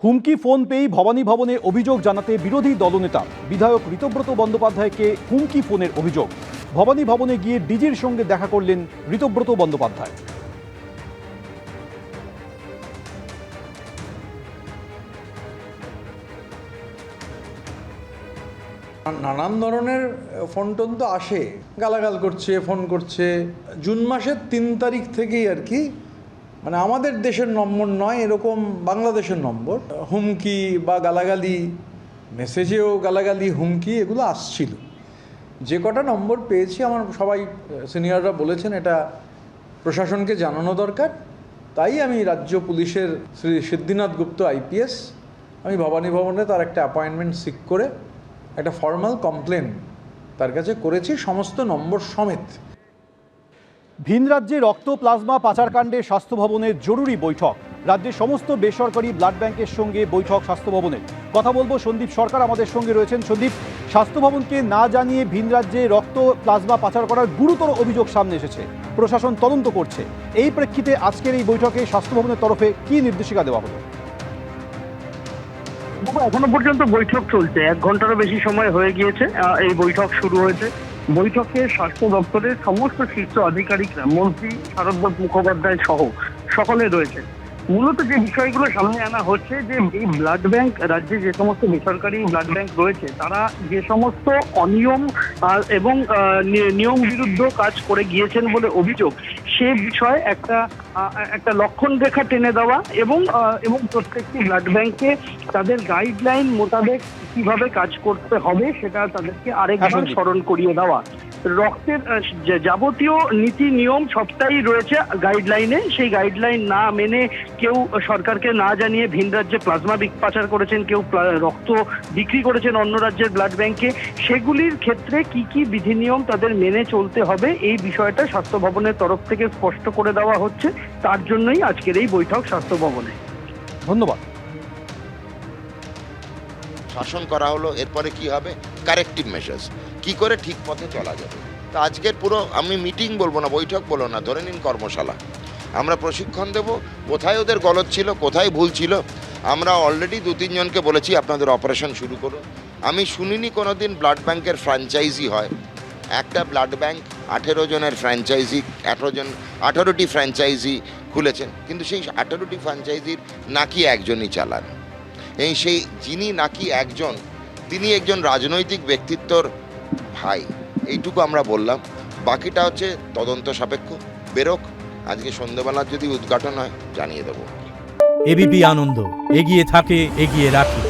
হুমকি ফোন পেয়েই ভবানী ভবনে অভিযোগ জানাতে বিরোধী দলনেতা বিধায়ক ঋতব্রত বন্দ্যোপাধ্যায়কে হুমকি ফোনের অভিযোগ। ভবানী ভবনে গিয়ে ডিজির সঙ্গে দেখা করলেন ঋতব্রত বন্দ্যোপাধ্যায়। নানান ধরনের ফোন টোন তো আসে, গালাগাল করছে, ফোন করছে। জুন মাসের 3 তারিখ থেকেই আর কি, মানে আমাদের দেশের নম্বর নয়, এরকম বাংলাদেশের নম্বর, হুমকি বা গালাগালি, মেসেজেও গালাগালি হুমকি এগুলো আসছিল। যে কটা নম্বর পেয়েছি আমার সবাই সিনিয়ররা বলেছেন এটা প্রশাসনকে জানানো দরকার। তাই আমি রাজ্য পুলিশের শ্রী সিদ্ধিনাথ গুপ্ত আইপিএস, আমি ভবানী ভবনে তার একটা অ্যাপয়েন্টমেন্ট সিক করে একটা ফর্মাল কমপ্লেন তার কাছে করেছি সমস্ত নম্বর সমেত। ভিন রাজ্যে রক্ত প্লাজমা পাচারকাণ্ডে স্বাস্থ্য ভবনের জরুরি বৈঠক। রাজ্যের সমস্ত বেসরকারি ব্লাড ব্যাংকের সঙ্গে বৈঠক স্বাস্থ্য ভবনের। কথা বলবো সন্দীপ সরকার আমাদের সঙ্গে রয়েছেন। সন্দীপ, স্বাস্থ্য ভবনকে না জানিয়ে ভিন রাজ্যে রক্ত প্লাজমা পাচার করার গুরুতর অভিযোগ সামনে এসেছে, প্রশাসন তদন্ত করছে। এই প্রেক্ষিতে আজকের এই বৈঠকে স্বাস্থ্য ভবনের তরফে কি নির্দেশিকা দেওয়া হলো? এখনো পর্যন্ত বৈঠক চলছে, 1 ঘন্টারও বেশি সময় হয়ে গিয়েছে। এই বৈঠক শুরু হয়েছে। বৈঠকে স্বাস্থ্য দপ্তরের সমস্ত শীর্ষ আধিকারিকরা, মন্ত্রী শারদনাথ মুখোপাধ্যায় সহ সকলে রয়েছে। মূলত যে বিষয়গুলো সামনে আনা হচ্ছে যে এই ব্লাড ব্যাংক, রাজ্যে যে সমস্ত বেসরকারি ব্লাড ব্যাংক রয়েছে তারা যে সমস্ত অনিয়ম এবং নিয়ম বিরুদ্ধ কাজ করে গিয়েছেন বলে অভিযোগ, সে বিষয়ে একটা লক্ষণ রেখা টেনে দেওয়া এবং প্রত্যেকটি ব্লাড ব্যাংকে তাদের গাইডলাইন মোতাবেক কিভাবে কাজ করতে হবে সেটা তাদেরকে আরেকবার স্মরণ করিয়ে দেওয়া। রক্তের যাবতীয় নীতি নিয়ম সবটাই রয়েছে গাইডলাইনে। সেই গাইডলাইন না মেনে কেউ সরকারকে না জানিয়ে ভিন রাজ্যে প্লাজমা পাচার করেছেন, কেউ রক্ত বিক্রি করেছেন অন্য রাজ্যের ব্লাড ব্যাংকে, সেগুলির ক্ষেত্রে কি কি বিধিনিয়ম তাদের মেনে চলতে হবে এই বিষয়টা স্বাস্থ্য ভবনের তরফ থেকে স্পষ্ট করে দেওয়া হচ্ছে। তার জন্যই আজকের এই বৈঠক স্বাস্থ্য ভবনে। ধন্যবাদ। শাসন করা হলো, এরপরে কি হবে? কারেক্টিভ মেজার্স, কি করে ঠিক পথে চলা যাবে। তা আজকের পুরো আমি মিটিং বলবো না, বৈঠক বলো না, ধরে নিন কর্মশালা। আমরা প্রশিক্ষণ দেব কোথায় ওদের গলদ ছিল, কোথায় ভুল ছিল। আমরা অলরেডি 2-3 জনকে বলেছি আপনাদের অপারেশন শুরু করুন। আমি শুনিনি কোনো দিন ব্লাড ব্যাংকের ফ্র্যাঞ্চাইজি হয়। একটা ব্লাড ব্যাংক 18 জনের ফ্র্যাঞ্চাইজি, 18টি ফ্র্যাঞ্চাইজি খুলেছেন, কিন্তু সেই 18টি ফ্র্যাঞ্চাইজির নাকি একজনই চালান। সেই যিনি নাকি একজন, তিনি একজন রাজনৈতিক ব্যক্তিত্বর ভাই। এইটুকু আমরা বললাম, বাকিটা হচ্ছে তদন্ত সাপেক্ষ। বেরোক, আজকে সন্ধ্যেবেলার যদি উদ্ঘাটন হয় জানিয়ে দেবো। এবিপি আনন্দ, এগিয়ে থাকে, এগিয়ে রাখে।